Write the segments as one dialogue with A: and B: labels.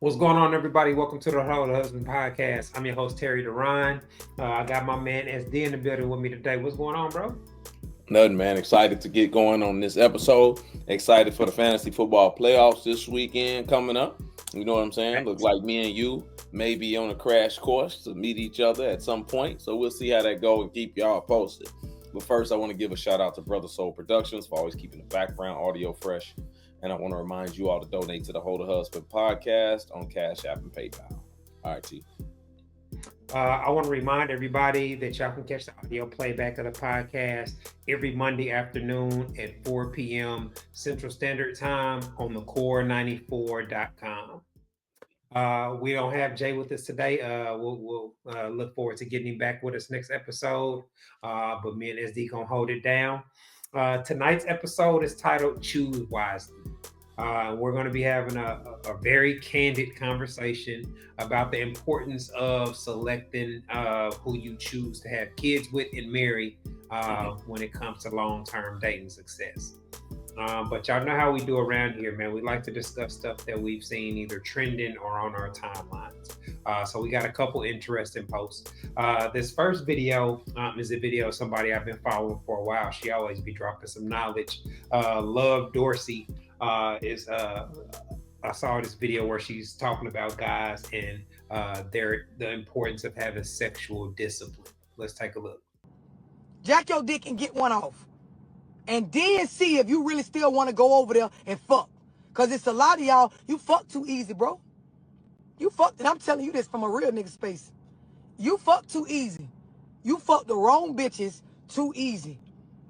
A: What's going on, everybody? Welcome to the hoetohusbandpodcast. I'm your host, Terry Duran. I got my man SD in the building with me today. What's going on, bro?
B: Nothing, man. Excited to get going on this episode. Excited for the fantasy football playoffs this weekend coming up. You know what I'm saying? Look like me and you may be on a crash course to meet each other at some point. So we'll see how that go and keep y'all posted. But first, I want to give a shout out to Brother Soul Productions for always keeping the background audio fresh. And I want to remind you all to donate to the Hold a Husband podcast on Cash App and PayPal. All right, T.
A: I want to remind everybody that y'all can catch the audio playback of the podcast every Monday afternoon at 4 p.m. Central Standard Time on the core94.com. We don't have Jay with us today. We'll look forward to getting him back with us next episode. But me and SD gonna hold it down. Tonight's episode is titled Choose Wisely. We're going to be having a very candid conversation about the importance of selecting who you choose to have kids with and marry when it comes to long-term dating success. But y'all know how we do around here, man. We like to discuss stuff that we've seen either trending or on our timelines. So we got a couple interesting posts. This first video is a video of somebody I've been following for a while. She always be dropping some knowledge. Love Dorsey I saw this video where she's talking about guys and the importance of having sexual discipline. Let's take a look.
C: Jack your dick and get one off. And then see if you really still want to go over there and fuck. Because it's a lot of y'all, you fuck too easy, bro. You fucked, and I'm telling you this from a real nigga space. You fuck too easy. You fuck the wrong bitches too easy.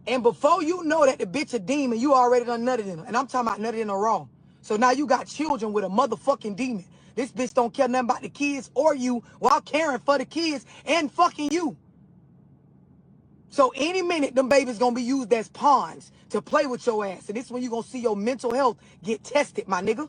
C: And before you know that the bitch a demon, you already done nutted in her. And I'm talking about nutted in her wrong. So now you got children with a motherfucking demon. This bitch don't care nothing about the kids or you while caring for the kids and fucking you. So any minute, them babies gonna be used as pawns to play with your ass. And this is when you gonna see your mental health get tested, my nigga.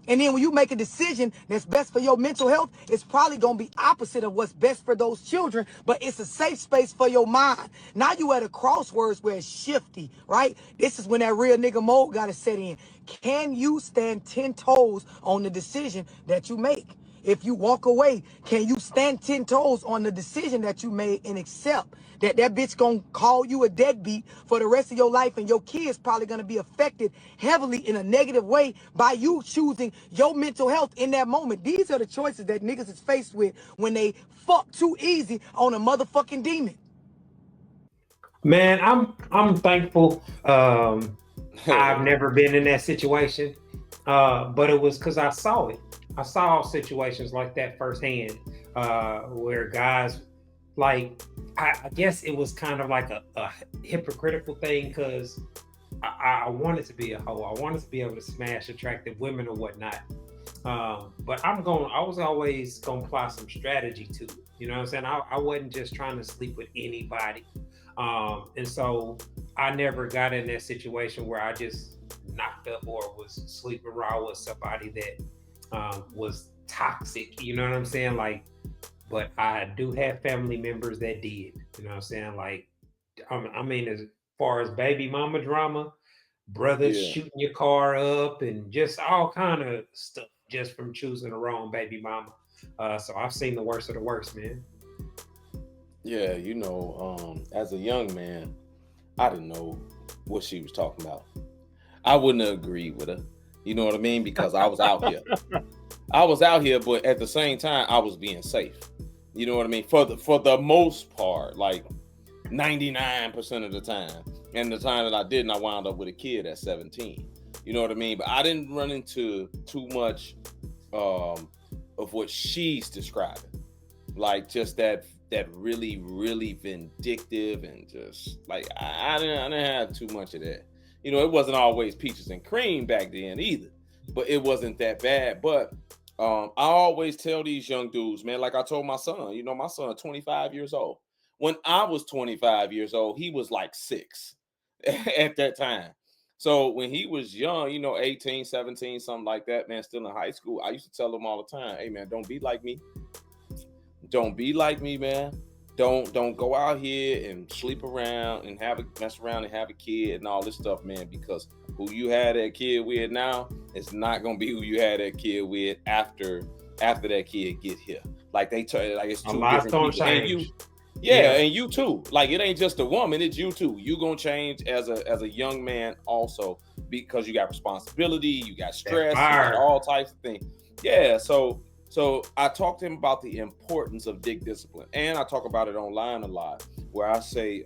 C: And then when you make a decision that's best for your mental health, it's probably gonna be opposite of what's best for those children, but it's a safe space for your mind. Now you at a crosswords where it's shifty, right? This is when that real nigga mode gotta set in. Can you stand 10 toes on the decision that you make? If you walk away, can you stand 10 toes on the decision that you made and accept that that bitch gonna call you a deadbeat for the rest of your life, and your kids probably gonna be affected heavily in a negative way by you choosing your mental health in that moment? These are the choices that niggas is faced with when they fuck too easy on a motherfucking demon.
A: Man, I'm thankful. I've never been in that situation, but it was because I saw it. I saw situations like that firsthand, where guys, like, I guess it was kind of like a hypocritical thing because I wanted to be a hoe. I wanted to be able to smash attractive women or whatnot. But I was always gonna apply some strategy to it. You know what I'm saying? I wasn't just trying to sleep with anybody. And so I never got in that situation where I just knocked up or was sleeping raw with somebody that was toxic. You know what I'm saying? Like, but I do have family members that did. You know what I'm saying? Like, I mean, as far as baby mama drama, brothers shooting your car up and just all kind of stuff just from choosing the wrong baby mama. So I've seen the worst of the worst, man.
B: Yeah, as a young man, I didn't know what she was talking about. I wouldn't have agreed with her. You know what I mean? Because I was out here. But at the same time, I was being safe. You know what I mean? For the most part, like 99% of the time. And the time that I didn't, I wound up with a kid at 17. You know what I mean? But I didn't run into too much of what she's describing. Like just that really, really vindictive and just like I didn't have too much of that. You know, it wasn't always peaches and cream back then either, but it wasn't that bad. But I always tell these young dudes, man, like I told my son, my son 25 years old. When I was 25 years old, he was like 6 at that time. So when he was young, 18, 17, something like that, man, still in high school, I used to tell him all the time, hey, man, don't be like me. Don't be like me, man. Don't go out here and sleep around and mess around and have a kid and all this stuff, man, because who you had that kid with now is not gonna be who you had that kid with after that kid get here. Like they tell, like it's
A: A
B: two
A: lot's
B: different
A: gonna
B: people. And you,
A: change.
B: yeah, and you too. Like it ain't just a woman, it's you too. You gonna change as a young man also, because you got responsibility, you got stress, you got all types of things. Yeah, so I talk to him about the importance of dick discipline, and I talk about it online a lot, where I say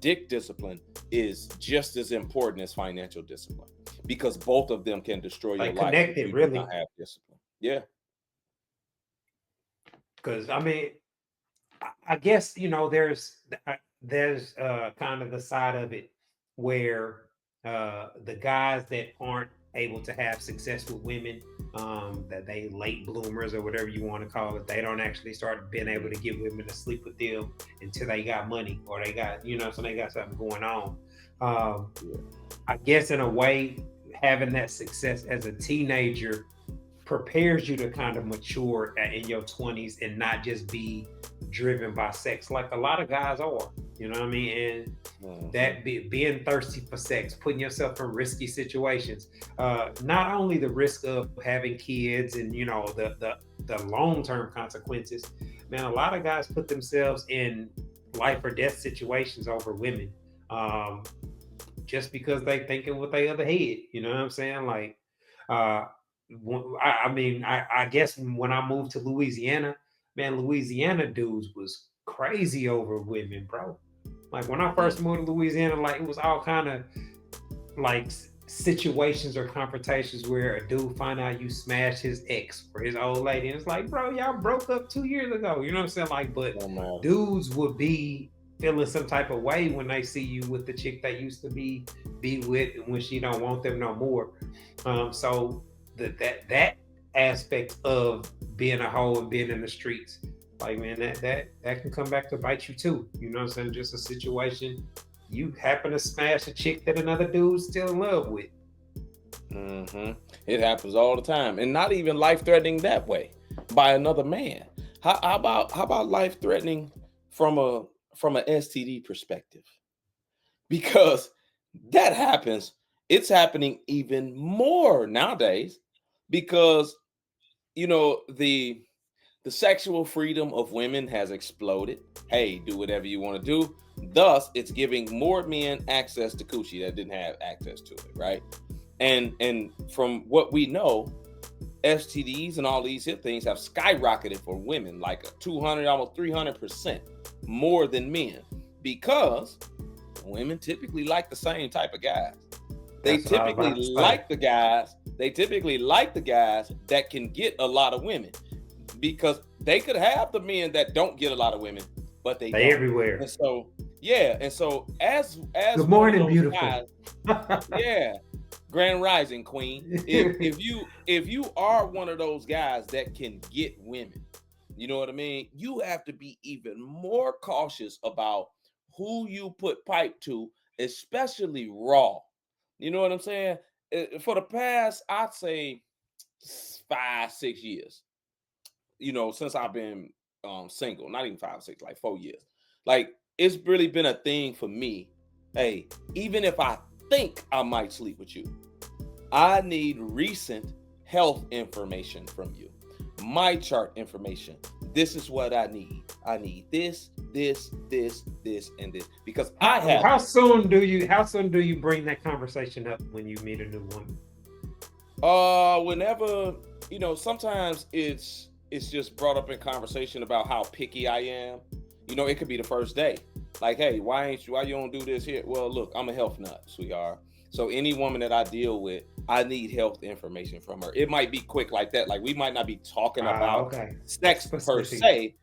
B: dick discipline is just as important as financial discipline, because both of them can destroy your life if you do not have discipline. Yeah.
A: Because I mean, I guess, you know, there's kind of the side of it where the guys that aren't able to have success with women, that they late bloomers or whatever you want to call it, they don't actually start being able to get women to sleep with them until they got money, or they got, you know, so they got something going on. I guess in a way, having that success as a teenager prepares you to kind of mature in your 20s and not just be driven by sex like a lot of guys are, you know what I mean? And that being thirsty for sex, putting yourself in risky situations, not only the risk of having kids and, you know, the long-term consequences, man, a lot of guys put themselves in life or death situations over women, just because they thinking with their other head, you know what I'm saying? Like, I guess when I moved to Louisiana, man, Louisiana dudes was crazy over women, bro. Like when I first moved to Louisiana, like it was all kind of like situations or confrontations where a dude find out you smashed his ex or his old lady, and it's like, bro, y'all broke up 2 years ago. You know what I'm saying? Like, but dudes would be feeling some type of way when they see you with the chick they used to be with, when she don't want them no more. So that aspect of being a hoe and being in the streets, like, man, that can come back to bite you too. You know what I'm saying? Just a situation you happen to smash a chick that another dude's still in love with.
B: It happens all the time, and not even life-threatening that way by another man. How about life-threatening from an STD perspective? Because that happens. It's happening even more nowadays, because you know the sexual freedom of women has exploded. Hey, do whatever you want to do. Thus, it's giving more men access to coochie that didn't have access to it, right? And from what we know, STDs and all these hit things have skyrocketed for women, like 200, almost 300% more than men, because women typically like the same type of guys. They typically like the guys. They typically like the guys that can get a lot of women, because they could have the men that don't get a lot of women, but they don't.
A: Everywhere.
B: And so, yeah. And so as
A: good morning, beautiful.
B: Guys, yeah. Grand Rising Queen. If you are one of those guys that can get women, you know what I mean? You have to be even more cautious about who you put pipe to, especially raw. You know what I'm saying? For the past, I'd say 5-6 years, you know, since I've been single, not even 5 or 6, like 4 years, like it's really been a thing for me. Hey, even if I think I might sleep with you, I need recent health information from you, my chart information. This is what I need. I need this, and this, because I have.
A: How soon do you bring that conversation up when you meet a new woman?
B: Whenever, you know, sometimes it's just brought up in conversation about how picky I am. You know, it could be the first day. Like, hey, why you don't do this here? Well, look, I'm a health nut, sweetheart. So any woman that I deal with, I need health information from her. It might be quick like that. Like we might not be talking about sex per se.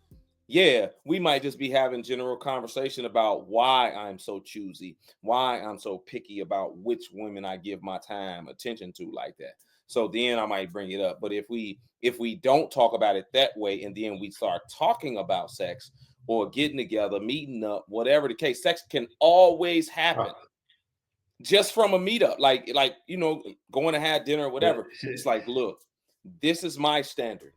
B: Yeah, we might just be having general conversation about why I'm so choosy, why I'm so picky about which women I give my time, attention to, like that. So then I might bring it up. But if we don't talk about it that way, and then we start talking about sex or getting together, meeting up, whatever the case, sex can always happen. Just from a meetup, like you know, going to have dinner or whatever. It's like, look, this is my standard.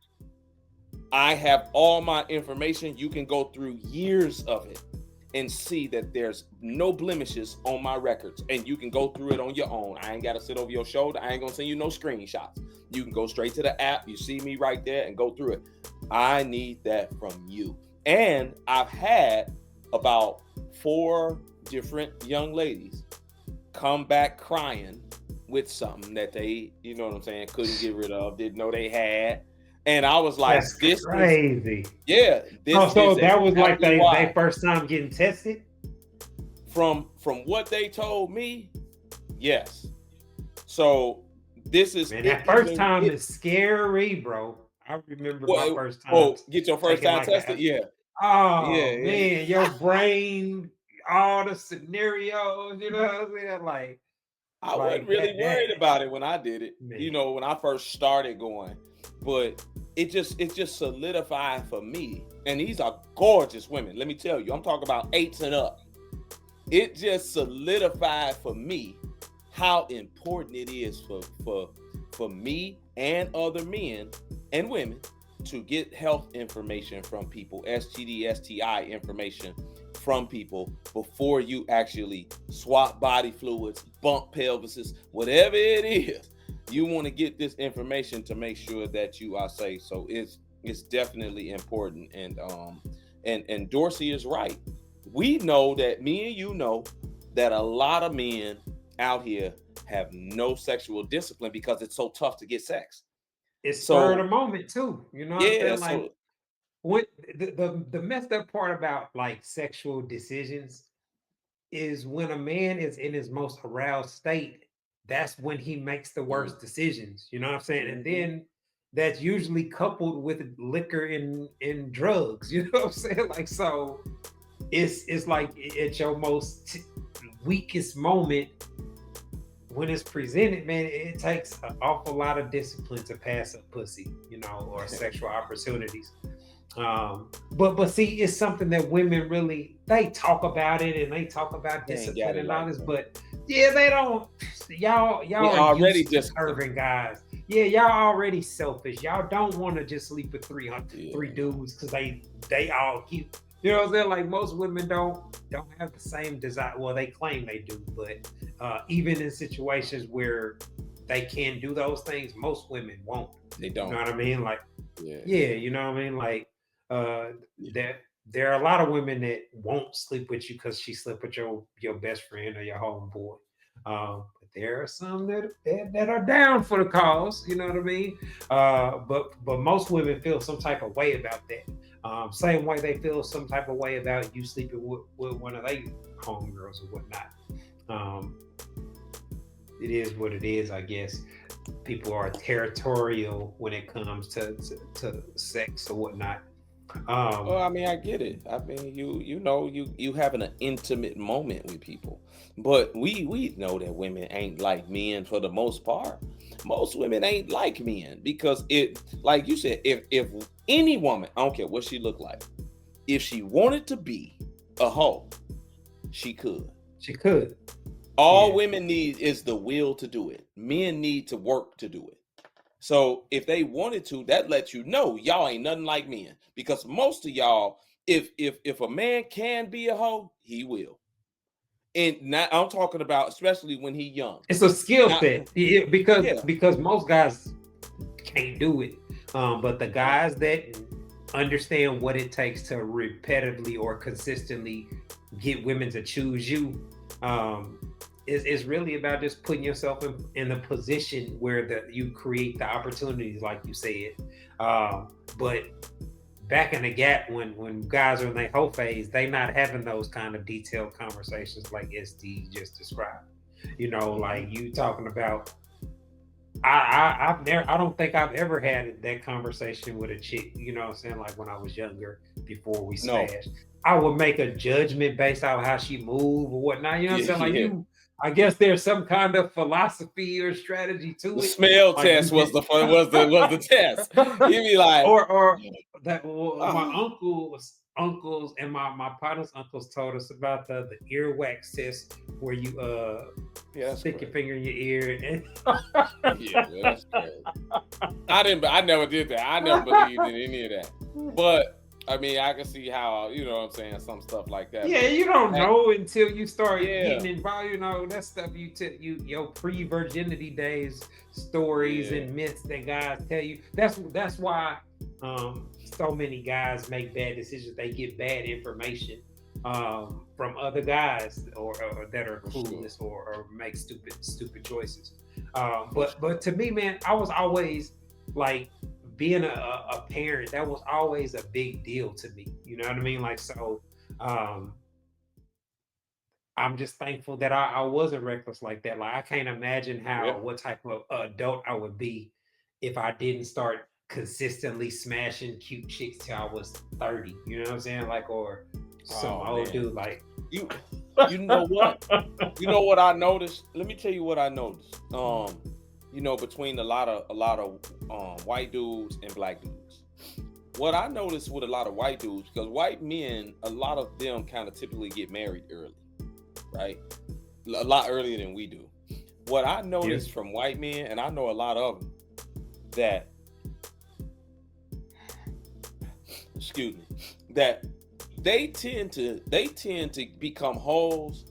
B: I have all my information. You can go through years of it, and see that there's no blemishes on my records, and you can go through it on your own. I ain't got to sit over your shoulder. I ain't gonna send you no screenshots. You can go straight to the app. You see me right there and go through it. I need that from you. And I've had about 4 different young ladies come back crying with something that they, you know what I'm saying, couldn't get rid of, didn't know they had. And I was like,
A: That's
B: this
A: crazy.
B: so
A: that was like
B: they
A: they first time getting tested?
B: From what they told me, yes. So this is,
A: Man, that first time is scary, bro. I remember my first time.
B: Oh, get your first time tested? Yeah.
A: Oh, man, your brain, all the scenarios, you know what I'm saying? Like,
B: I wasn't really worried about it when I did it,
A: man.
B: you know, when I first started going. But it just solidified for me. And these are gorgeous women. Let me tell you, I'm talking about 8s and up. It just solidified for me how important it is for me and other men and women to get health information from people, STD, STI information from people before you actually swap body fluids, bump pelvises, whatever it is. You want to get this information to make sure that you are safe. So it's definitely important. And Dorsey is right. We know that, me and you know, that a lot of men out here have no sexual discipline because it's so tough to get sex.
A: It's spur of the moment too. You know what I'm saying? Like,
B: so
A: what the messed up part about like sexual decisions is when a man is in his most aroused state, that's when he makes the worst decisions. You know what I'm saying? And then that's usually coupled with liquor and drugs. You know what I'm saying? Like, so it's like at your most weakest moment when it's presented, man, it takes an awful lot of discipline to pass up pussy, you know, or sexual opportunities. But see, it's something that women really, they talk about it and they talk about discipline and all this, but yeah, they don't. Y'all
B: already
A: just serving guys. Yeah, y'all already selfish. Y'all don't want to just sleep with three dudes because they all cute. You know what I'm saying? Like, most women don't have the same desire. Well, they claim they do, but even in situations where they can do those things, most women won't.
B: They don't.
A: You know what I mean? Like, yeah, you know what I mean? Like, there are a lot of women that won't sleep with you because she slept with your best friend or your homeboy. But there are some that are down for the cause. You know what I mean? But most women feel some type of way about that. Same way they feel some type of way about you sleeping with one of their homegirls or whatnot. It is what it is, I guess. People are territorial when it comes to sex or whatnot.
B: Well, I mean, I get it. I mean, you having an intimate moment with people, but we know that women ain't like men for the most part. Most women ain't like men because it, like you said, if any woman, I don't care what she looked like, if she wanted to be a hoe, she could.
A: She could.
B: All women need is the will to do it. Men need to work to do it. So if they wanted to, that lets you know y'all ain't nothing like men. Because most of y'all, if a man can be a hoe, he will. And now I'm talking about especially when he's young.
A: It's a skill set because most guys can't do it. But the guys that understand what it takes to repetitively or consistently get women to choose you, it's really about just putting yourself in a position where you create the opportunities, like you said. But back in the gap, when guys are in their hoe phase, they not having those kind of detailed conversations like SD just described. You know, like you talking about. I don't think I've ever had that conversation with a chick. You know what I'm saying? Like when I was younger, before we smashed, I would make a judgment based on how she moved or whatnot. You know what I'm saying? Like I guess there's some kind of philosophy or strategy to it.
B: The smell test was the test. You'd be like,
A: or that my uncles and my partner's uncles told us about the earwax test where you stick your finger in your ear and
B: that's crazy. I never did that. I never believed in any of that. But I mean, I can see how, you know what I'm saying, some stuff like that.
A: Yeah,
B: but
A: you don't
B: that-
A: know until you start
B: Yeah.
A: getting involved. You know, that stuff your pre-virginity days stories
B: Yeah.
A: and myths that guys tell you. That's why so many guys make bad decisions. They get bad information from other guys or that are
B: For sure.
A: clueless or make stupid choices. But to me, man, I was always like being a parent. That was always a big deal to me. You know what I mean? Like so. Um, I'm just thankful that I wasn't reckless like that. Like I can't imagine
B: Yeah.
A: what type of adult I would be if I didn't start consistently smashing cute chicks till I was 30. You know what I'm saying? Like or some
B: Oh,
A: old
B: man.
A: dude like
B: You know what? You know what I noticed? Let me tell you what I noticed. You know, between a lot of white dudes and black dudes. What I noticed with a lot of white dudes, because white men, a lot of them kind of typically get married early, right? A lot earlier than we do. What I noticed from white men, and I know a lot of them, that that they tend to become hoes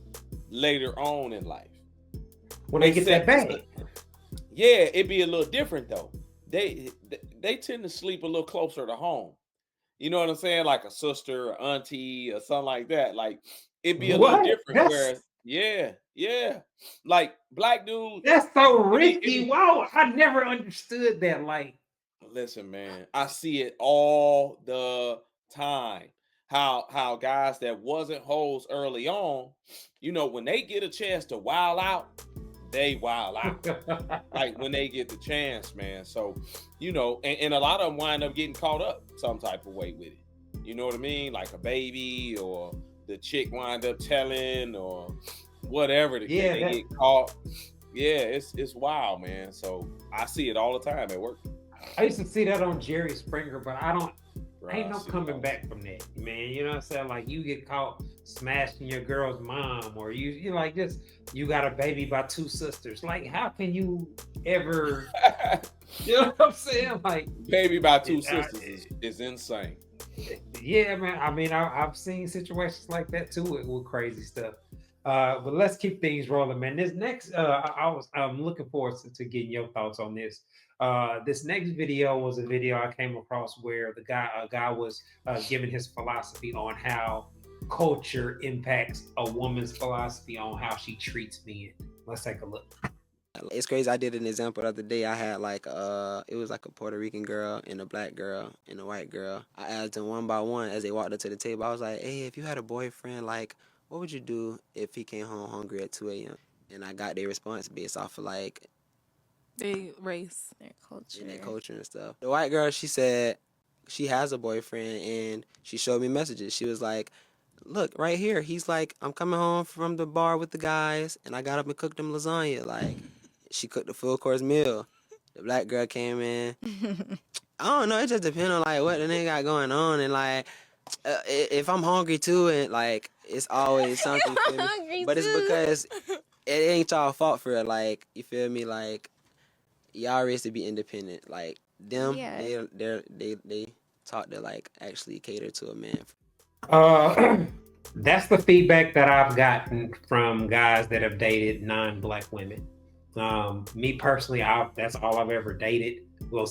B: later on in life.
A: when they get that bag.
B: Yeah, it'd be a little different though. They tend to sleep a little closer to home. You know what I'm saying? Like a sister, or auntie, or something like that. Like it'd be a little different. Where yeah, like black dudes.
A: That's so risky. Wow, I never understood that. Like,
B: listen, man, I see it all the time. How guys that wasn't hoes early on, you know, when they get a chance to wild out, they wild out. Like when they get the chance, man. So, you know, and a lot of them wind up getting caught up some type of way with it. You know what I mean? Like a baby, or the chick wind up telling, or whatever the case, they get caught. Yeah, it's wild, man. So I see it all the time at work.
A: I used to see that on Jerry Springer, but ain't no coming back from that, man. You know what I'm saying? Like you get caught smashing your girl's mom, or you like this, you got a baby by two sisters. Like, how can you ever you know what I'm saying? Like
B: baby by two sisters is insane.
A: Yeah, man. I mean, I've seen situations like that too with crazy stuff. But let's keep things rolling, man. This next, I'm looking forward to getting your thoughts on this. This next video was a video I came across where a guy was giving his philosophy on how culture impacts a woman's philosophy on how she treats men. Let's take a look.
D: It's crazy. I did an example the other day. I had like it was like a Puerto Rican girl and a black girl and a white girl. I asked them one by one as they walked up to the table. I was like, "Hey, if you had a boyfriend, like, what would you do if he came home hungry at 2 a.m.?" And I got their response based off of like
E: their race, their
D: culture and stuff. The white girl, she said she has a boyfriend and she showed me messages. She was like, "Look, right here. He's like, I'm coming home from the bar with the guys and I got up and cooked them lasagna. Like, she cooked a full course meal." The black girl came in. I don't know. It just depends on like what the nigga got going on, and like if I'm hungry too, and like it's always something. But it's because it ain't y'all fault for it. Like, you feel me? Like, y'all raised to be independent. Like them, they taught to like actually cater to a man.
A: That's the feedback that I've gotten from guys that have dated non-black women. Me personally, that's all I've ever dated. Well,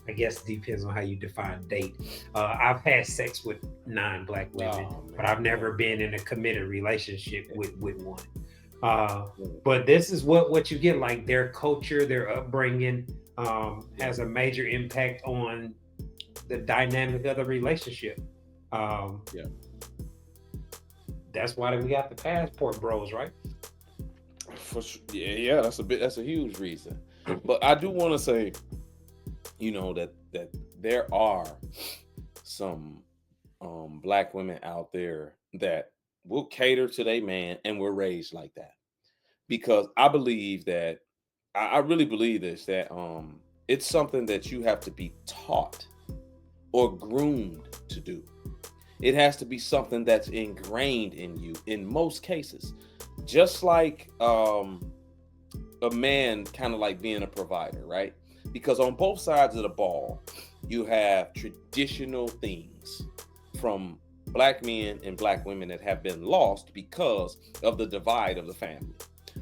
A: I guess it depends on how you define date. I've had sex with non-black women, but I've never been in a committed relationship with one. But this is what you get. Like their culture, their upbringing has a major impact on the dynamic of the relationship. That's why we got the passport bros, right?
B: For sure. Yeah, that's a huge reason. But I do want to say, you know, that there are some black women out there that will cater to their man and were raised like that. Because I believe that I really believe this, that it's something that you have to be taught or groomed to do. It has to be something that's ingrained in you in most cases. Just like a man kind of like being a provider, right? Because on both sides of the ball, you have traditional things from Black men and Black women that have been lost because of the divide of the family.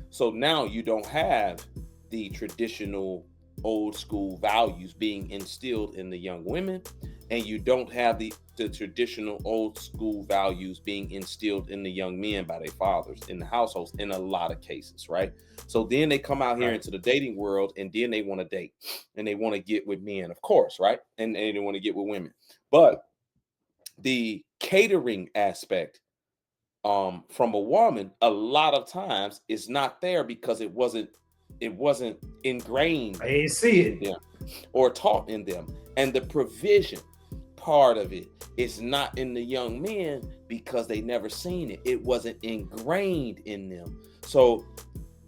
B: So now you don't have the traditional old school values being instilled in the young women, and you don't have the traditional old school values being instilled in the young men by their fathers in the households in a lot of cases, right? So then they come out here into the dating world, and then they want to date and they want to get with men, of course, right? And they want to get with women. But the catering aspect from a woman a lot of times is not there because it wasn't ingrained
A: I ain't see
B: in
A: it.
B: them or taught in them. And the provision part of it is not in the young men because they never seen it. It wasn't ingrained in them. So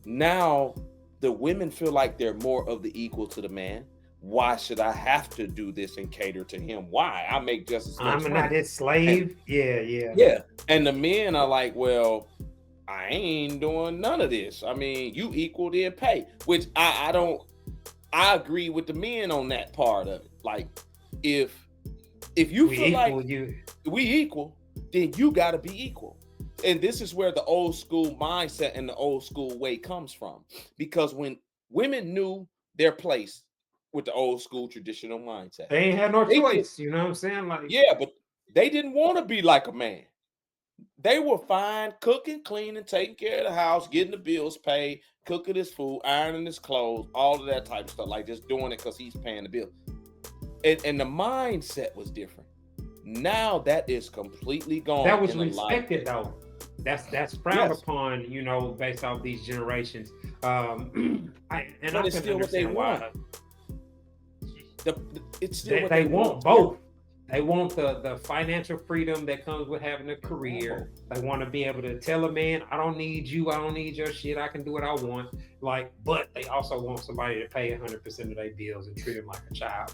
B: now the women feel like they're more of the equal to the man. Why should I have to do this and cater to him? Why? I make just as much
A: I'm
B: money.
A: not his slave. Yeah.
B: Yeah. And the men are like, well, I ain't doing none of this. I mean, you equal then pay, which I agree with the men on that part of it. Like, if you feel like we equal, then you got to be equal. And this is where the old school mindset and the old school way comes from. Because when women knew their place with the old school traditional mindset,
A: they ain't had no choice. You know what I'm saying? Like,
B: yeah, but they didn't want to be like a man. They were fine cooking, cleaning, taking care of the house, getting the bills paid, cooking his food, ironing his clothes, all of that type of stuff, like just doing it because he's paying the bill. And the mindset was different. Now that is completely gone.
A: That was respected though. That's frowned upon, you know, based off these generations.
B: It's still what they want. It's still what
A: they want both. They want the financial freedom that comes with having a career. They want to be able to tell a man, I don't need you, I don't need your shit, I can do what I want. Like, but they also want somebody to pay 100% of their bills and treat them like a child.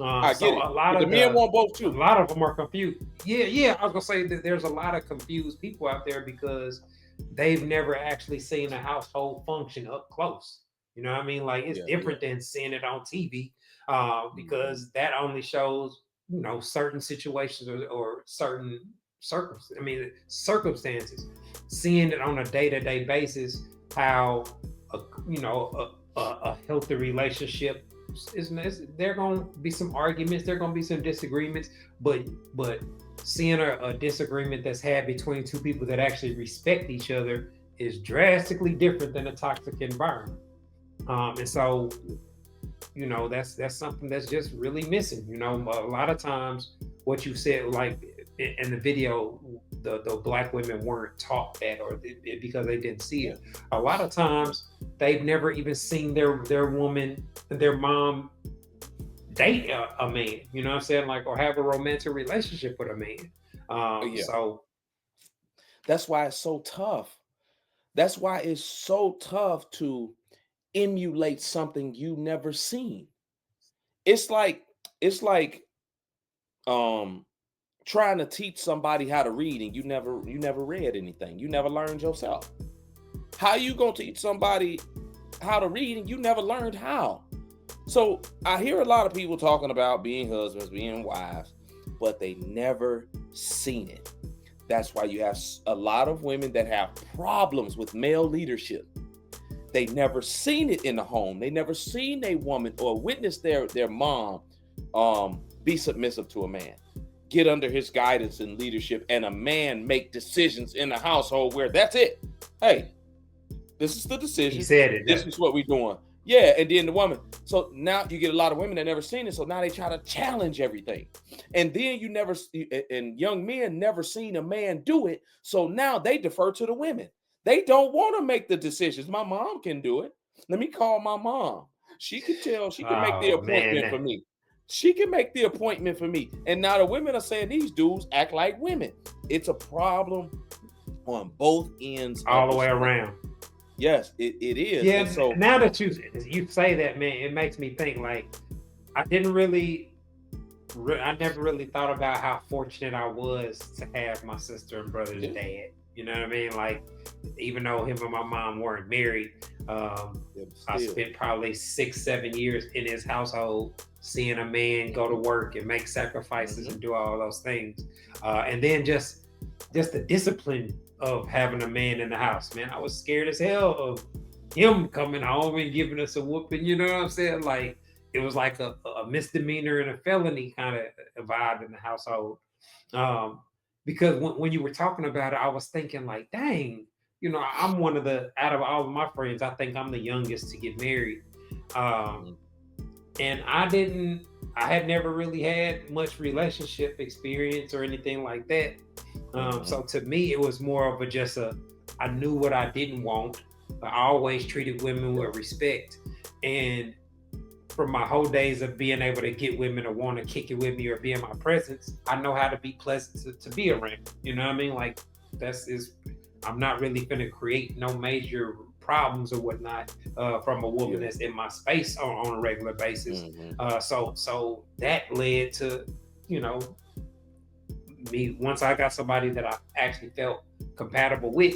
B: I get it. A lot of the men want both too.
A: A lot of them are confused. Yeah. I was gonna say that there's a lot of confused people out there because they've never actually seen a household function up close. You know what I mean? Like, it's different than seeing it on TV, because that only shows, you know, certain situations or certain circumstances. Seeing it on a day-to-day basis, how a healthy relationship is there gonna be some arguments, there gonna be some disagreements, but seeing a disagreement that's had between two people that actually respect each other is drastically different than a toxic environment. And so, you know, that's something that's just really missing. You know, a lot of times what you said, like in the video, the Black women weren't taught that, or because they didn't see it. A lot of times they've never even seen their woman, their mom date a man, you know what I'm saying? Like, or have a romantic relationship with a man. So
B: that's why it's so tough. That's why it's so tough to emulate something you never seen. It's like trying to teach somebody how to read and you never read anything. You never learned yourself. How you gonna teach somebody how to read and you never learned how? So I hear a lot of people talking about being husbands, being wives, but they never seen it. That's why you have a lot of women that have problems with male leadership. They never seen it in the home. They never seen a woman or witnessed their mom be submissive to a man, get under his guidance and leadership, and a man make decisions in the household where that's it. Hey, this is the decision.
A: He said it.
B: This is what we're doing. Yeah, and then the woman. So now you get a lot of women that never seen it. So now they try to challenge everything. And then young men never seen a man do it. So now they defer to the women. They don't want to make the decisions. My mom can do it. Let me call my mom. She can make the appointment for me. She can make the appointment for me. And now the women are saying these dudes act like women. It's a problem on both ends.
A: All the way around.
B: Yes, it is.
A: Yeah,
B: and so
A: now that you say that, man, it makes me think, like, I never really thought about how fortunate I was to have my sister and brother's dad. You know what I mean? Like, even though him and my mom weren't married, I spent probably 6-7 years in his household, seeing a man go to work and make sacrifices and do all those things, and then just the discipline of having a man in the house. Man, I was scared as hell of him coming home and giving us a whooping. You know what I'm saying? Like it was like a misdemeanor and a felony kind of vibe in the household. Um, because when you were talking about it, I was thinking like, dang, I'm one of the out of all of my friends, I think I'm the youngest to get married. And I had never really had much relationship experience or anything like that. So to me, it was more of I knew what I didn't want. I always treated women with respect. And from my whole days of being able to get women to want to kick it with me or be in my presence, I know how to be pleasant to be around. You know what I mean? Like I'm not really going to create no major problems or whatnot from a woman that's in my space on a regular basis. So that led to, me, once I got somebody that I actually felt compatible with,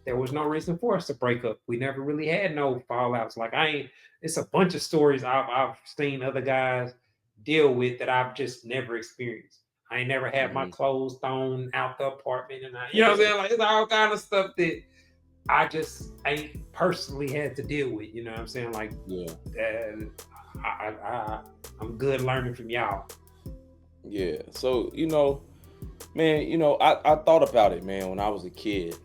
A: there was no reason for us to break up. We never really had no fallouts. Like it's a bunch of stories I've seen other guys deal with that I've just never experienced. I ain't never had my clothes thrown out the apartment, and you know what I'm saying? Like it's all kind of stuff that I just ain't personally had to deal with. You know what I'm saying? Like, I'm good learning from y'all.
B: Yeah. So man, I thought about it, man, when I was a kid.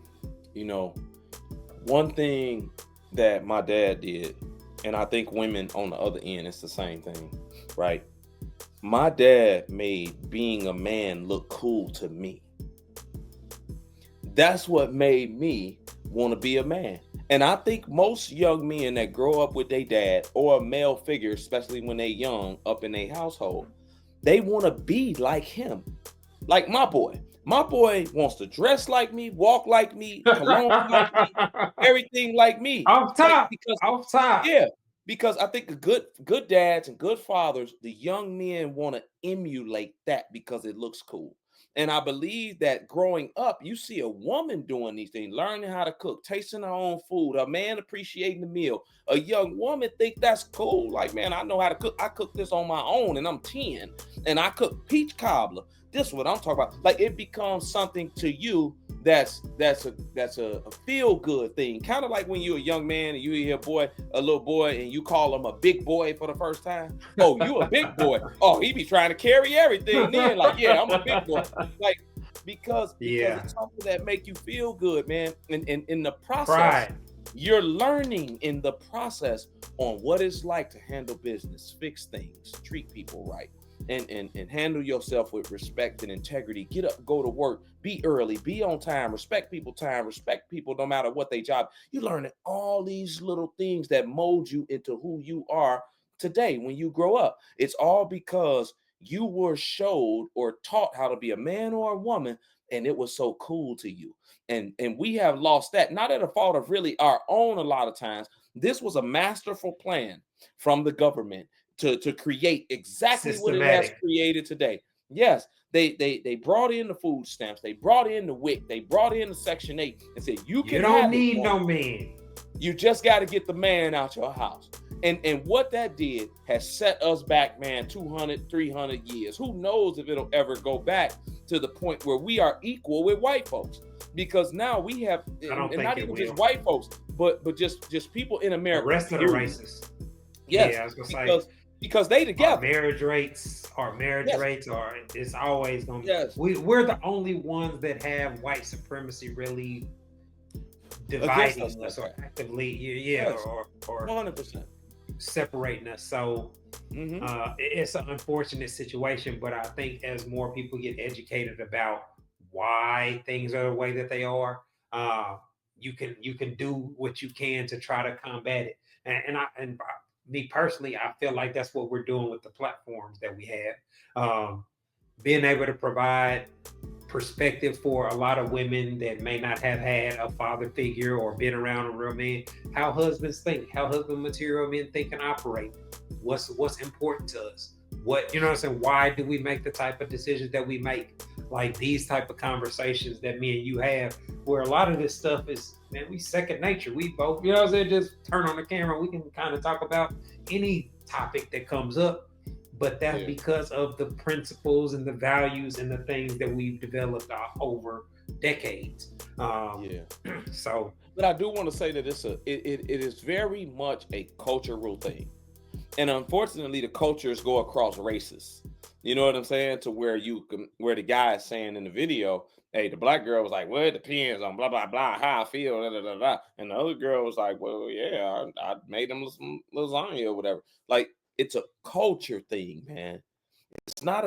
B: One thing that my dad did, and I think women on the other end, it's the same thing, right? My dad made being a man look cool to me. That's what made me want to be a man. And I think most young men that grow up with their dad or a male figure, especially when they're young, up in their household, they want to be like him. Like my boy. My boy wants to dress like me, walk like me, cologne like me, everything like me.
A: Off top.
B: Yeah, because I think good dads and good fathers, the young men want to emulate that because it looks cool. And I believe that growing up, you see a woman doing these things, learning how to cook, tasting her own food, a man appreciating the meal. A young woman think that's cool. Like, man, I know how to cook. I cook this on my own and I'm 10 and I cook peach cobbler. This is what I'm talking about. Like it becomes something to you that's a feel good thing. Kind of like when you're a young man and you hear a little boy, and you call him a big boy for the first time. Oh, you a big boy. Oh, he be trying to carry everything. Then like, yeah, I'm a big boy. Like because it's something that make you feel good, man. And in the process, you're learning in the process on what it's like to handle business, fix things, treat people right. And handle yourself with respect and integrity. Get up, go to work, be early, be on time, respect people's time, respect people no matter what they job. You learning all these little things that mold you into who you are today when you grow up. It's all because you were showed or taught how to be a man or a woman, and it was so cool to you. And we have lost that, not at a fault of really our own a lot of times. This was a masterful plan from the government to create exactly what it has created today. Yes, they brought in the food stamps, they brought in the WIC, they brought in the Section 8 and said, you
A: don't need no man.
B: You just got to get the man out your house. And what that did has set us back, man, 200, 300 years. Who knows if it'll ever go back to the point where we are equal with white folks? Because now we have, and not even just white folks, but just people in America.
A: The rest of the races.
B: Yes, I was gonna say, because they together.
A: Our marriage rates are, it's always going to be. We're the only ones that have white supremacy really dividing us or actively, or
B: 100%
A: separating us. So it's an unfortunate situation, but I think as more people get educated about why things are the way that they are, you can do what you can to try to combat it. And me personally, I feel like that's what we're doing with the platforms that we have. Being able to provide perspective for a lot of women that may not have had a father figure or been around a real man, how husbands think, how husband material men think and operate, what's important to us, what, you know what I'm saying, why do we make the type of decisions that we make, like these type of conversations that me and you have, where a lot of this stuff is man, we second nature. We both, you know what I'm saying, just turn on the camera. We can kind of talk about any topic that comes up. But that's because of the principles and the values and the things that we've developed over decades. So,
B: but I do want to say that it is very much a cultural thing, and unfortunately, the cultures go across races. You know what I'm saying? To where where the guy is saying in the video, hey, the black girl was like, well, it depends on blah blah blah how I feel, blah, blah, blah, blah. And the other girl was like, well, yeah, I made them some lasagna or whatever. Like, it's a culture thing, man. It's not.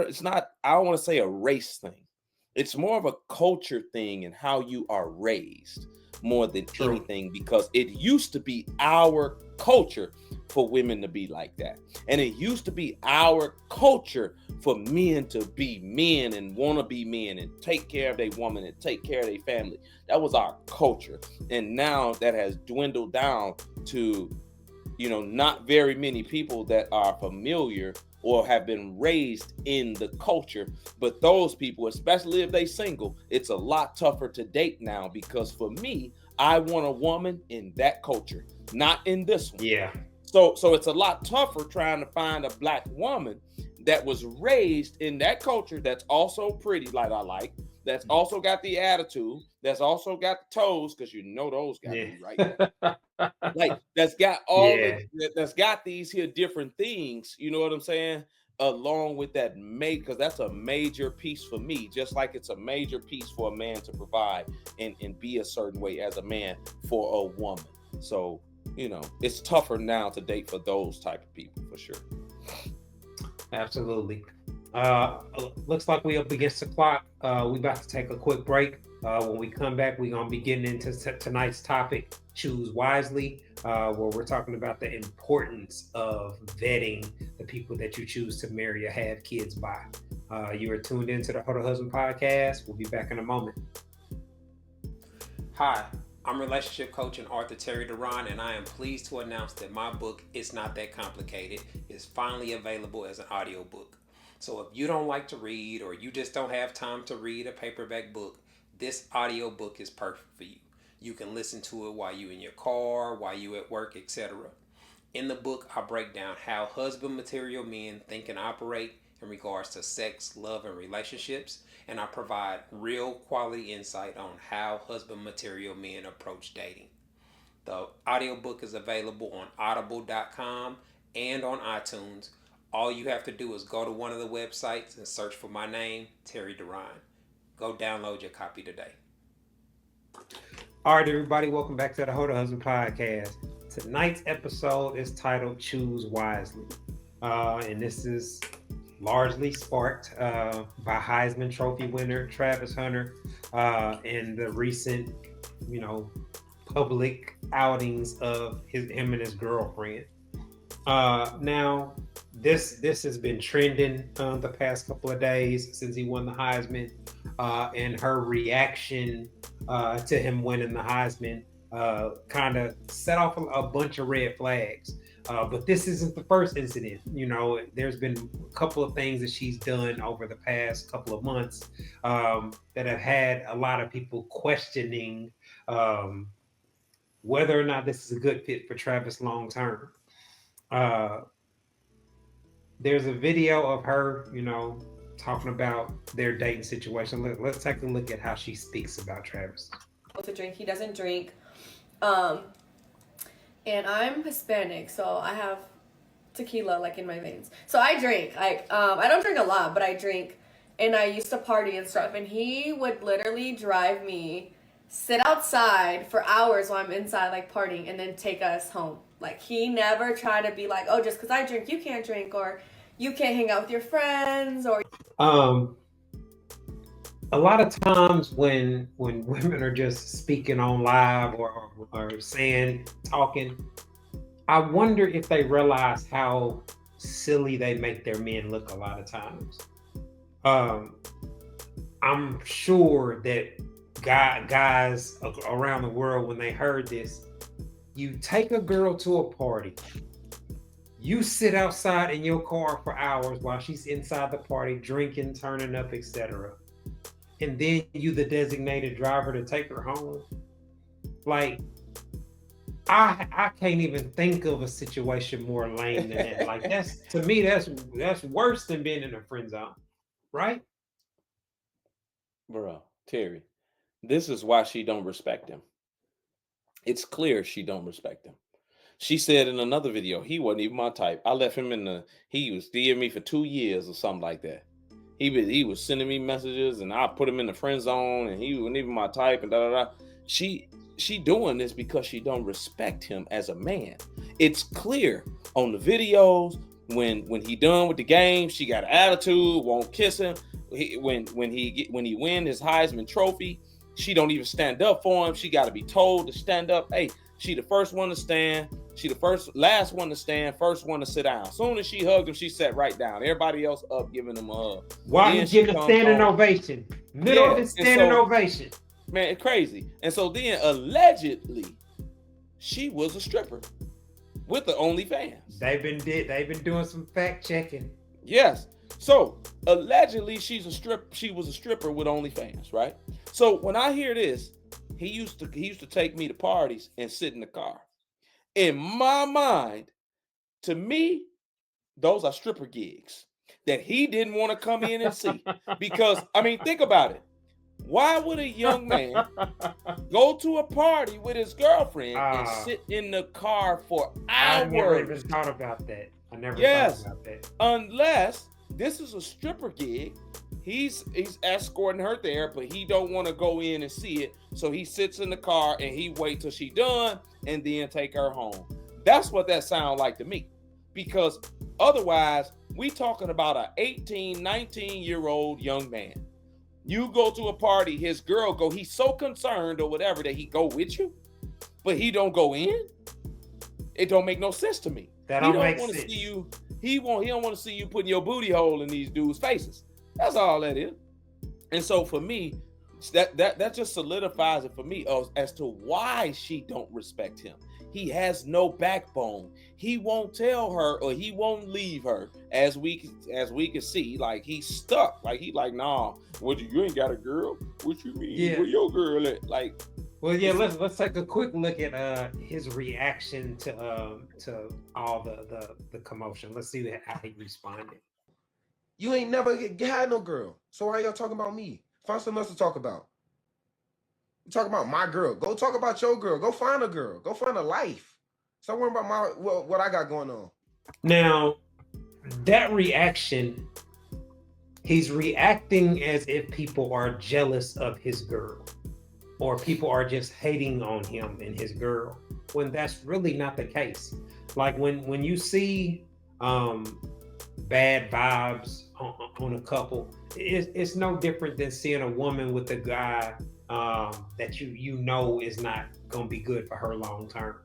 B: I don't want to say a race thing. It's more of a culture thing and how you are raised more than anything, because it used to be our culture for women to be like that. And it used to be our culture for men to be men and want to be men and take care of their woman and take care of their family. That was our culture. And now that has dwindled down to, not very many people that are familiar or have been raised in the culture. But those people, especially if they single, it's a lot tougher to date now, because for me, I want a woman in that culture, not in this one.
A: Yeah.
B: So it's a lot tougher trying to find a black woman that was raised in that culture, that's also pretty, like I like, that's also got the attitude, that's also got the toes, because those got to be right. Like, that's got that's got these here different things, you know what I'm saying? Along with that, because that's a major piece for me, just like it's a major piece for a man to provide and be a certain way as a man for a woman. So, it's tougher now to date for those type of people, for sure.
A: Absolutely. Looks like we up against the clock. We about to take a quick break. When we come back, we're going to be getting into tonight's topic, Choose Wisely, where we're talking about the importance of vetting the people that you choose to marry or have kids by. You are tuned into the How to Husband podcast. We'll be back in a moment. Hi, I'm relationship coach and author Terry Duran, and I am pleased to announce that my book, It's Not That Complicated, is finally available as an audiobook. So if you don't like to read, or you just don't have time to read a paperback book, this audiobook is perfect for you. You can listen to it while you're in your car, while you're at work, etc. In the book, I break down how husband material men think and operate in regards to sex, love, and relationships, and I provide real quality insight on how husband material men approach dating. The audiobook is available on audible.com and on iTunes. All you have to do is go to one of the websites and search for my name, Terry Duran. Go download your copy today. All right, everybody, welcome back to the How to Husband podcast. Tonight's episode is titled Choose Wisely. And this is largely sparked by Heisman Trophy winner Travis Hunter and the recent, public outings of him and his girlfriend. Now, this has been trending the past couple of days since he won the Heisman, and her reaction to him winning the Heisman kind of set off a bunch of red flags. But this isn't the first incident. There's been a couple of things that she's done over the past couple of months that have had a lot of people questioning whether or not this is a good fit for Travis long term. There's a video of her, talking about their dating situation. Let's take a look at how she speaks about Travis.
F: To drink, he doesn't drink. And I'm Hispanic, so I have tequila in my veins. So I drink. I don't drink a lot, but I drink, and I used to party and stuff. And he would literally drive me, sit outside for hours while I'm inside partying, and then take us home. He never tried to be like, oh, just because I drink, you can't drink, or you can't hang out with your friends, or.
A: A lot of times when women are just speaking on live or talking, I wonder if they realize how silly they make their men look a lot of times. I'm sure that guys around the world, when they heard this, you take a girl to a party, you sit outside in your car for hours while she's inside the party, drinking, turning up, etc. And then you the designated driver to take her home. Like, I can't even think of a situation more lame than that. Like, that's, to me, that's worse than being in a friend zone, right?
B: Bro, Terry, this is why she don't respect him. It's clear she don't respect him. She said in another video, he wasn't even my type. I left him in the, he was DMing me for 2 years or something like that. He was sending me messages and I put him in the friend zone and he wasn't even my type and da da da. She doing this because she don't respect him as a man. It's clear on the videos when he done with the game, she got an attitude, won't kiss him. When he win his Heisman Trophy, she don't even stand up for him. She got to be told to stand up. Hey, she the first one to stand. She the last one to stand, first one to sit down. As soon as she hugged him, she sat right down. Everybody else up giving him a hug.
A: Why he getting a standing ovation? Middle of his standing ovation.
B: Man, it's crazy. And so then allegedly, she was a stripper with the OnlyFans.
A: They've been doing some fact checking.
B: Yes. So allegedly, she was a stripper with OnlyFans, right? So when I hear this, he used to take me to parties and sit in the car. In my mind, to me, those are stripper gigs that he didn't want to come in and see. Because, I mean, think about it. Why would a young man go to a party with his girlfriend and sit in the car for hours?
A: I never even thought about that. Thought about that.
B: Unless this is a stripper gig. He's escorting her there, but he don't want to go in and see it. So he sits in the car and he wait till she done and then take her home. That's what that sounds like to me. Because otherwise, we talking about an 18, 19-year-old young man. You go to a party, his girl go, he's so concerned or whatever that he go with you, but he don't go in. It don't make no sense to me.
A: That don't make sense.
B: See you. He don't want to see you putting your booty hole in these dudes' faces. That's all that is. And so for me, that just solidifies it for me as to why she don't respect him. He has no backbone. He won't tell her or he won't leave her, as we can see. Like, he's stuck. Like, he like, nah, you ain't got a girl? What you mean?
A: Yeah.
B: Where your girl at? Like,
A: well, yeah, let's take a quick look at his reaction to all the commotion. Let's see how he responded.
G: You ain't never had no girl. So why y'all talking about me? Find something else to talk about. You talk about my girl. Go talk about your girl. Go find a girl. Go find a life. Stop worrying about what I got going on.
A: Now, that reaction, he's reacting as if people are jealous of his girl, or people are just hating on him and his girl, when that's really not the case. Like, when you see bad vibes on a couple, it's no different than seeing a woman with a guy that you know is not gonna be good for her long term.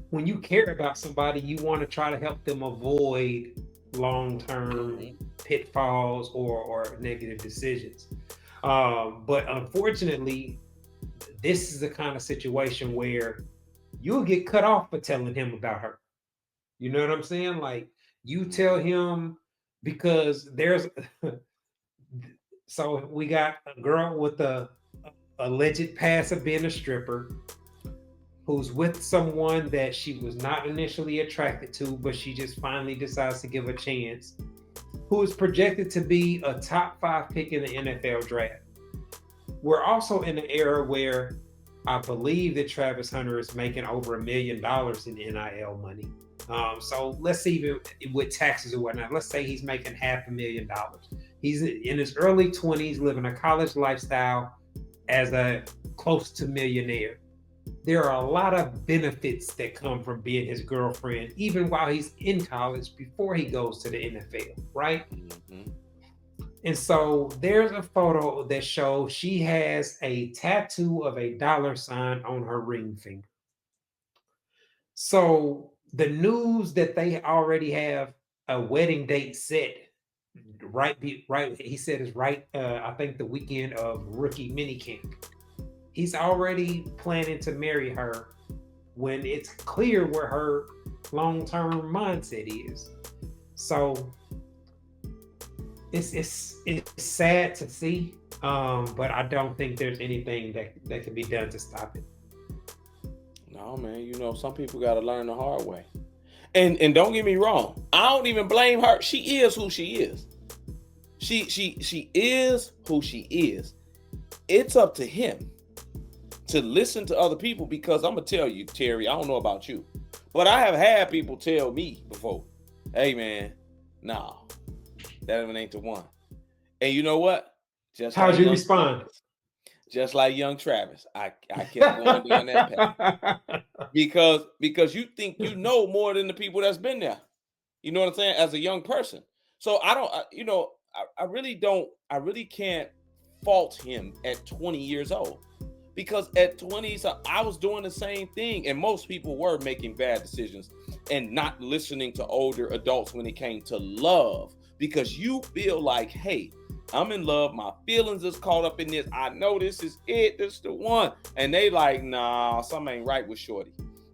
A: When you care about somebody, you want to try to help them avoid long-term pitfalls or negative decisions. But unfortunately, this is the kind of situation where you'll get cut off for telling him about her. You know what I'm saying? Like, you tell him, because there's so we got a girl with a alleged past of being a stripper, who's with someone that she was not initially attracted to, but she just finally decides to give a chance, who is projected to be a top 5 pick in the NFL draft. We're also in an era where I believe that Travis Hunter is making over $1 million in NIL money. So let's see, even with taxes or whatnot, let's say he's making $500,000. He's in his early 20s, living a college lifestyle as a close to millionaire. There are a lot of benefits that come from being his girlfriend, even while he's in college, before he goes to the NFL, right? Mm-hmm. And so there's a photo that shows she has a tattoo of a $sign on her ring finger. So the news that they already have a wedding date set, right, he said is right, I think the weekend of rookie minicamp. He's already planning to marry her when it's clear where her long-term mindset is. So it's sad to see, But I don't think there's anything that can be done to stop it.
B: No, man, you know, some people got to learn the hard way. And don't get me wrong, I don't even blame her. She is who she is. She is who she is. It's up to him to listen to other people, because I'm gonna tell you, Terry, I don't know about you, but I have had people tell me before, hey man, nah, that ain't the one. And you know what? Just
A: How'd
B: like
A: you
B: young
A: respond?
B: Travis, just like young Travis, I kept going down that path. Because you think you know more than the people that's been there. You know what I'm saying? As a young person. So I don't, I really don't, I really can't fault him at 20 years old. Because at 20, so I was doing the same thing. And most people were making bad decisions and not listening to older adults when it came to love. Because you feel like, hey, I'm in love. My feelings is caught up in this. I know this is it. This is the one. And they like, nah, something ain't right with Shorty.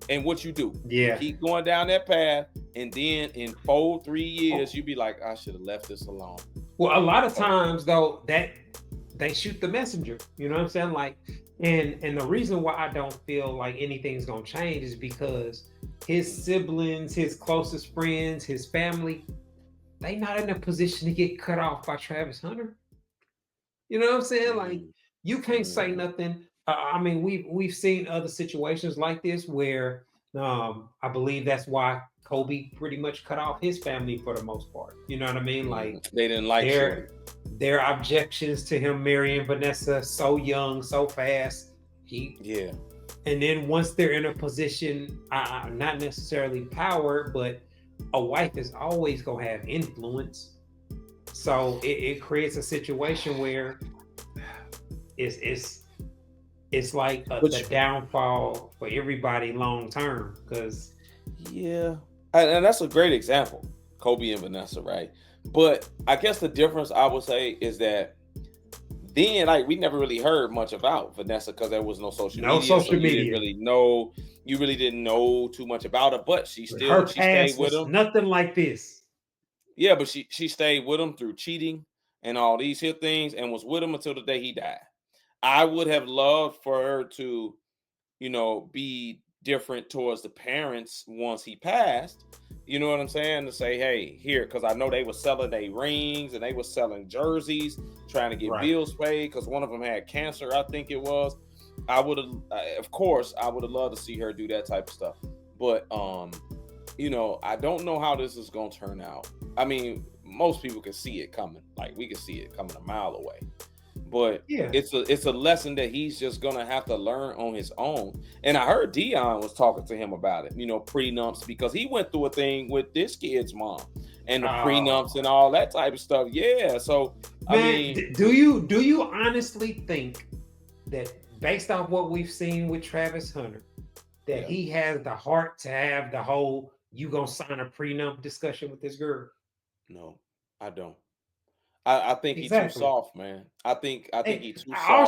B: And what you do?
A: Yeah.
B: You keep going down that path. And then in 4-3 years, you be like, I should have left this alone.
A: Well, a lot of times though, that they shoot the messenger. You know what I'm saying? Like, and the reason why I don't feel like anything's gonna change is because his siblings, his closest friends, his family, they not in a position to get cut off by Travis Hunter. You know what I'm saying? Like, you can't say nothing. I mean, we've seen other situations like this where I believe that's why Kobe pretty much cut off his family for the most part. You know what I mean? Like,
B: they didn't like Shorty.
A: Their objections to him marrying Vanessa so young, so fast. And then once they're in a position, not necessarily power, but a wife is always gonna have influence. So it creates a situation where it's like the downfall for everybody long term. Because
B: and that's a great example, Kobe and Vanessa, right? But I guess the difference I would say is that then, like, we never really heard much about Vanessa because there was no social media. So you didn't really know. You really didn't know too much about her, but she stayed with him.
A: Nothing like this.
B: Yeah, but she stayed with him through cheating and all these here things, and was with him until the day he died. I would have loved for her to, be different towards the parents once he passed. You know what I'm saying? To say, hey, here, because I know they were selling their rings and they were selling jerseys, trying to get bills paid because one of them had cancer, I think it was. I would have, of course, I would have loved to see her do that type of stuff. But, I don't know how this is going to turn out. I mean, most people can see it coming. Like, we can see it coming a mile away. But it's a lesson that he's just gonna have to learn on his own. And I heard Dion was talking to him about it, prenups, because he went through a thing with this kid's mom and the prenups and all that type of stuff. Yeah. So
A: do you honestly think that, based on what we've seen with Travis Hunter, that he has the heart to have the whole "you gonna sign a prenup" discussion with this girl?
B: No, I don't. I think he's too soft, man. I think he's too soft.
A: All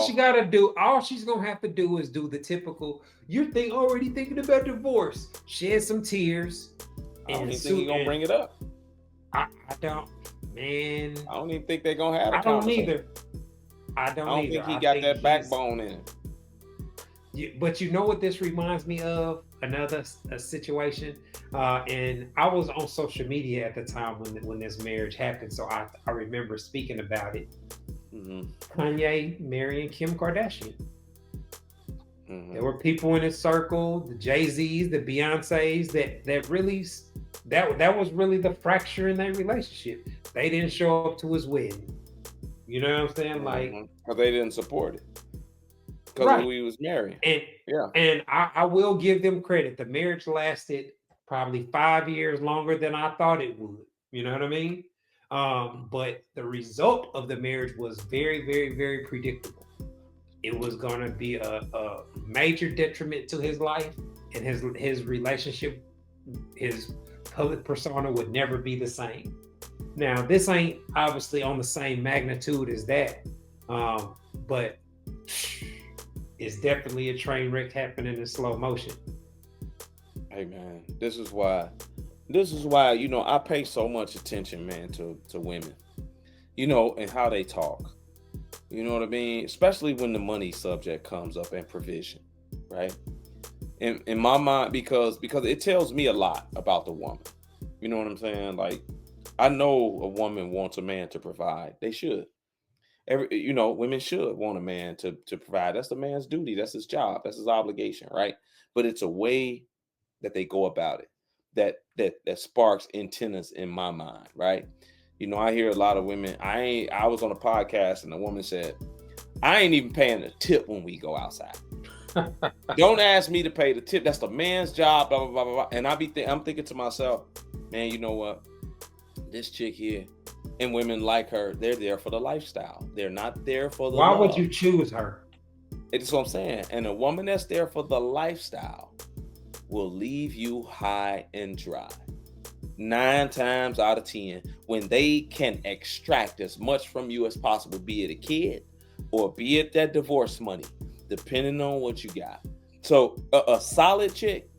A: she's gonna have to do is do the typical. You're already thinking about divorce. Shed some tears.
B: I don't even think he's gonna bring it up.
A: I don't, man.
B: I don't even think they're gonna have a
A: conversation. I don't
B: think he got that backbone in him.
A: But you know what this reminds me of? Another situation. And I was on social media at the time when this marriage happened, so I remember speaking about it. Kanye marrying Kim Kardashian. There were people in his circle, the Jay-Z's, the Beyoncé's, that was really the fracture in their relationship. They didn't show up to his wedding. You know what I'm saying? Like,
B: because they didn't support it. Because of who he was marrying.
A: And I will give them credit. The marriage lasted probably 5 years longer than I thought it would. You know what I mean? But the result of the marriage was very, very, very predictable. It was going to be a major detriment to his life, and his relationship, his public persona would never be the same. Now, this ain't obviously on the same magnitude as that, but it's definitely a train wreck happening in slow motion.
B: Hey man, this is why I pay so much attention, man, to women, and how they talk. You know what I mean? Especially when the money subject comes up and provision, right? In my mind, because it tells me a lot about the woman. You know what I'm saying? Like, I know a woman wants a man to provide. They should. Women should want a man to provide. That's the man's duty. That's his job. That's his obligation, right? But it's a way that they go about it that sparks antennas in my mind, right? I hear a lot of women. I was on a podcast and a woman said, I ain't even paying a tip when we go outside. Don't ask me to pay the tip. That's the man's job, blah, blah, blah, blah, blah. And I'm thinking to myself, man, you know what? This chick here and women like her, they're there for the lifestyle. They're not there for the
A: Why would
B: love.
A: you choose her?
B: It's what I'm saying. And a woman that's there for the lifestyle will leave you high and dry. 9 times out of 10, when they can extract as much from you as possible, be it a kid or be it that divorce money, depending on what you got. So a solid chick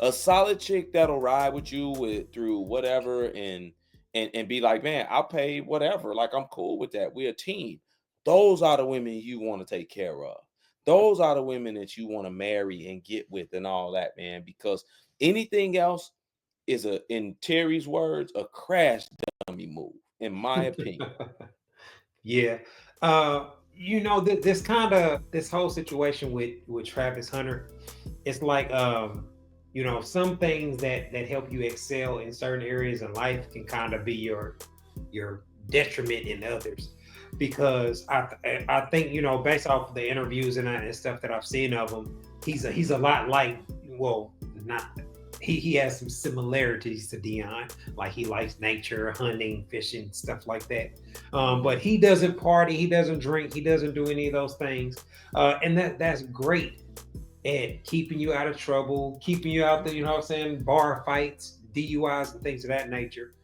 B: that'll ride with you through whatever and be like, man, I'll pay whatever. Like, I'm cool with that. We're a team. Those are the women you want to take care of. Those are the women that you want to marry and get with and all that, man, because anything else is, in Terry's words, a crash dummy move, in my opinion.
A: Yeah. This whole situation with Travis Hunter, it's like some things that help you excel in certain areas in life can kind of be your detriment in others. Because I think, based off of the interviews and stuff that I've seen of him, he's a lot like, well, not he has some similarities to Dion. Like, he likes nature, hunting, fishing, stuff like that. But he doesn't party, he doesn't drink, he doesn't do any of those things. And that's great at keeping you out of trouble, keeping you out the, bar fights, DUIs, and things of that nature.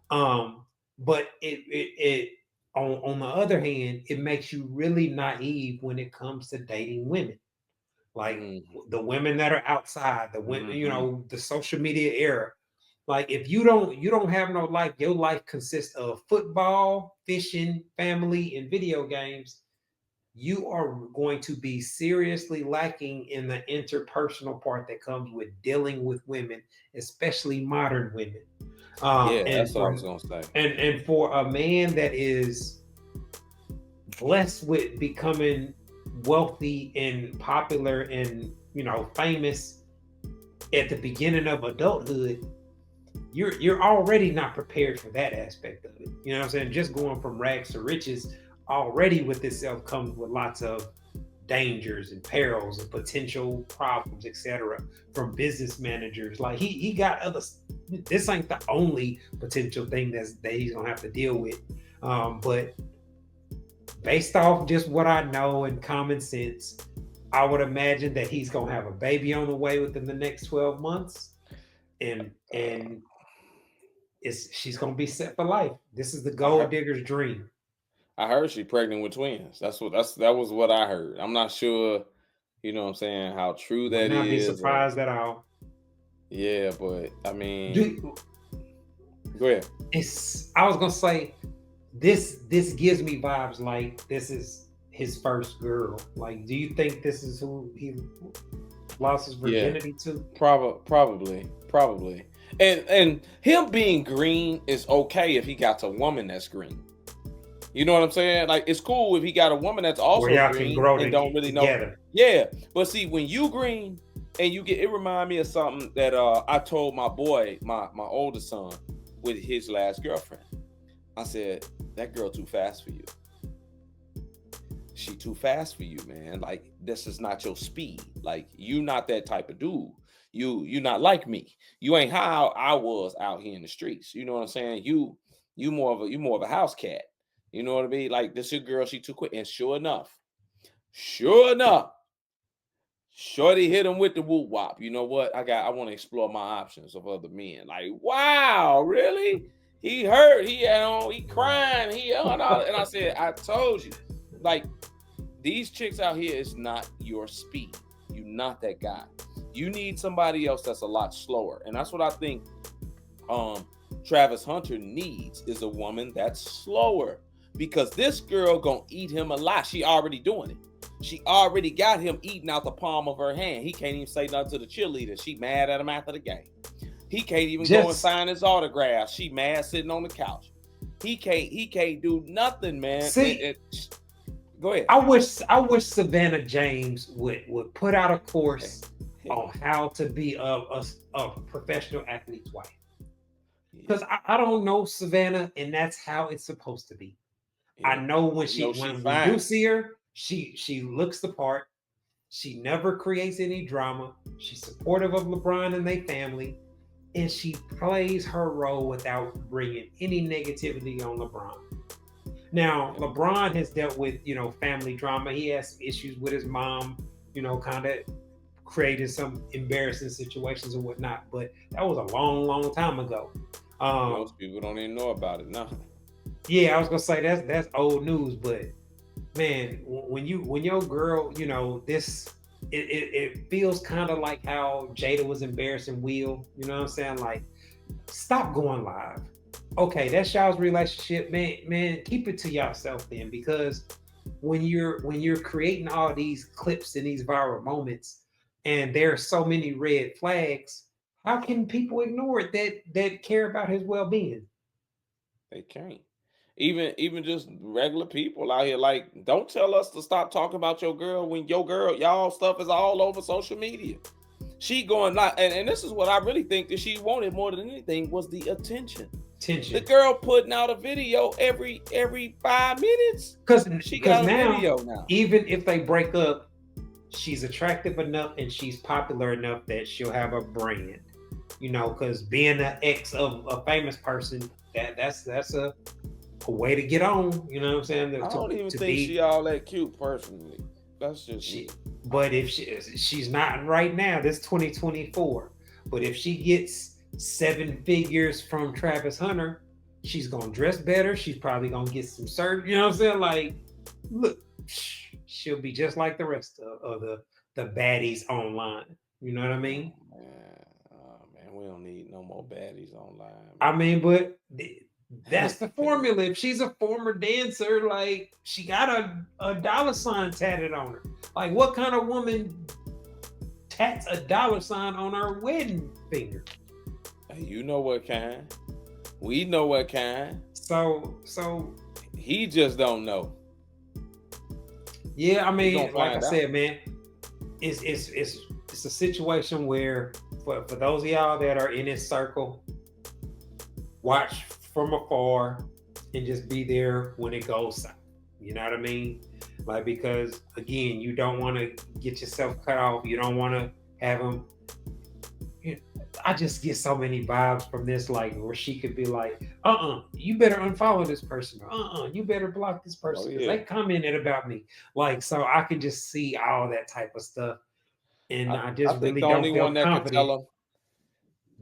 A: But it on the other hand, it makes you really naive when it comes to dating women. Like, the women that are outside, the women, the social media era. Like, if you don't have no life, your life consists of football, fishing, family, and video games, you are going to be seriously lacking in the interpersonal part that comes with dealing with women, especially modern women.
B: That's what I was gonna say.
A: And for a man that is blessed with becoming wealthy and popular and famous at the beginning of adulthood, you're already not prepared for that aspect of it. You know what I'm saying? Just going from rags to riches already with itself comes with lots of dangers and perils and potential problems, etc. From business managers. Like, he got other. This ain't the only potential thing that he's gonna have to deal with. But based off just what I know and common sense, I would imagine that he's gonna have a baby on the way within the next 12 months, and she's gonna be set for life. This is the gold digger's dream.
B: I heard she's pregnant with twins. That was what I heard. I'm not sure, what I'm saying, how true that is.
A: Would not be surprised at all.
B: Yeah, but I mean, go ahead.
A: I was gonna say, this gives me vibes like this is his first girl. Like, do you think this is who he lost his virginity to?
B: Probably. And him being green is okay if he got a woman that's green. You know what I'm saying? Like, it's cool if he got a woman that's also green and don't really know. Yeah, but see, when you green and you get, it remind me of something that I told my boy, my oldest son, with his last girlfriend. I said, that girl too fast for you. She too fast for you, man. Like, this is not your speed. Like, you not that type of dude. You not like me. You ain't how I was out here in the streets. You know what I'm saying? You more of a house cat. You know what I mean? Like, this your girl, she too quick. And sure enough, Shorty hit him with the whoop wop. You know what? I want to explore my options of other men. Like, wow, really? He hurt. He crying. And I said, I told you. Like, these chicks out here is not your speed. You're not that guy. You need somebody else that's a lot slower. And that's what I think Travis Hunter needs, is a woman that's slower. because this girl gonna eat him alive. She already doing it. She already got him eating out the palm of her hand. He can't even say nothing to the cheerleader. She mad at him after the game. He can't even go and sign his autograph. She mad sitting on the couch. He can't do nothing, man.
A: See,
B: go ahead.
A: I wish Savannah James would put out a course on how to be a professional athlete's wife. Because I don't know Savannah, and that's how it's supposed to be. Yeah. I know when we do see her, she looks the part. She never creates any drama. She's supportive of LeBron and their family, and she plays her role without bringing any negativity on LeBron. Now, LeBron has dealt with, family drama. He has some issues with his mom, kind of created some embarrassing situations and whatnot. But that was a long, long time ago.
B: Most people don't even know about it now.
A: Yeah, I was gonna say that's old news, but man, when your girl, it feels kind of like how Jada was embarrassing Will. You know what I'm saying? Like, stop going live. Okay, that's y'all's relationship, man. Keep it to yourself then, because when you're creating all these clips and these viral moments, and there are so many red flags, how can people ignore it that care about his well-being?
B: They can't. Even just regular people out here, like, don't tell us to stop talking about your girl when your girl, y'all stuff is all over social media. She going like, and this is what I really think that she wanted more than anything was the attention. The girl putting out a video every 5 minutes.
A: Because now, even if they break up, she's attractive enough and she's popular enough that she'll have a brand. Because being an ex of a famous person, that's a way to get on. You know what I'm saying?
B: I don't even think she all that cute personally. That's just me.
A: But if she's not right now, this 2024. But if she gets 7 figures from Travis Hunter, she's gonna dress better. She's probably gonna get some surgery. You know what I'm saying? Like, look, she'll be just like the rest of the baddies online. You know what I mean?
B: Man, we don't need no more baddies online. Man.
A: I mean, but that's the formula. If she's a former dancer, like, she got a dollar sign tatted on her. Like, what kind of woman tats a dollar sign on her wedding finger?
B: You know what kind. We know what kind.
A: So
B: he just don't know.
A: Yeah, I mean, like I said, man, it's a situation where for those of y'all that are in this circle, watch from afar and just be there when it goes south. You know what I mean? Like, because again, you don't want to get yourself cut off. You don't want to have them. I just get so many vibes from this, like, where she could be like, you better unfollow this person. You better block this person because they commented about me. Like, so I can just see all that type of stuff. And I just really don't feel confident.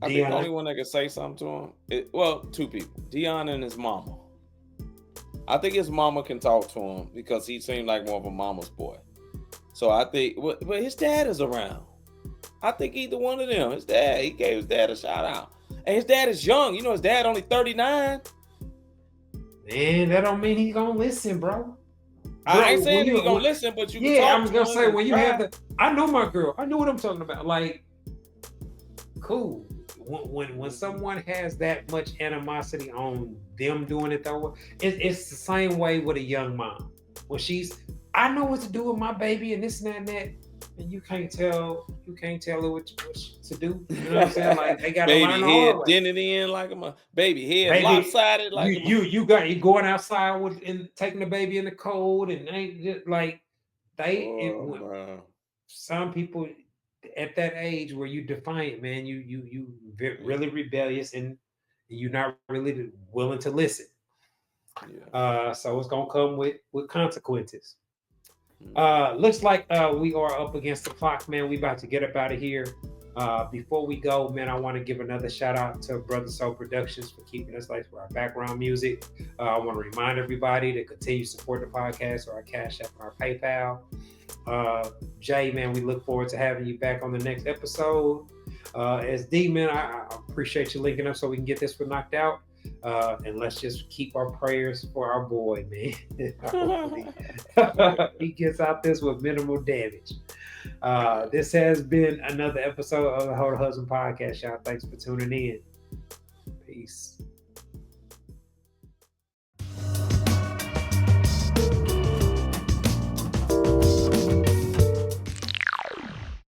B: I think the only one that can say something to him, two people, Dion and his mama. I think his mama can talk to him because he seemed like more of a mama's boy. So I think, but his dad is around. I think either one of them. His dad, he gave his dad a shout out. And his dad is young. His dad only 39.
A: Man, that don't mean he's gonna listen, bro.
B: I ain't saying he's gonna listen, but you can talk
A: I'm gonna say when you have I know my girl. I know what I'm talking about. Like, cool. When someone has that much animosity on them doing it though, it's the same way with a young mom. When I know what to do with my baby and this and that. And you can't tell her what to do. You know what I'm saying? Like, they got to learn the hard way.
B: Dented in like a baby head lopsided like
A: you going outside and taking the baby in the cold and ain't just like some people at that age where you defiant, man, you really rebellious and you're not really willing to listen. So it's gonna come with consequences. Looks like we are up against the clock, man. We about to get up out of here. Before we go, man, I want to give another shout out to Brother Soul Productions for keeping us lights for our background music. I want to remind everybody to continue to support the podcast or our Cash App and our PayPal. Jay, man, we look forward to having you back on the next episode. SD, man, I appreciate you linking up so we can get this one knocked out. And let's just keep our prayers for our boy, man. Hopefully, he gets out this with minimal damage. This has been another episode of the Hold a Husband podcast, y'all. Thanks for tuning in. Peace.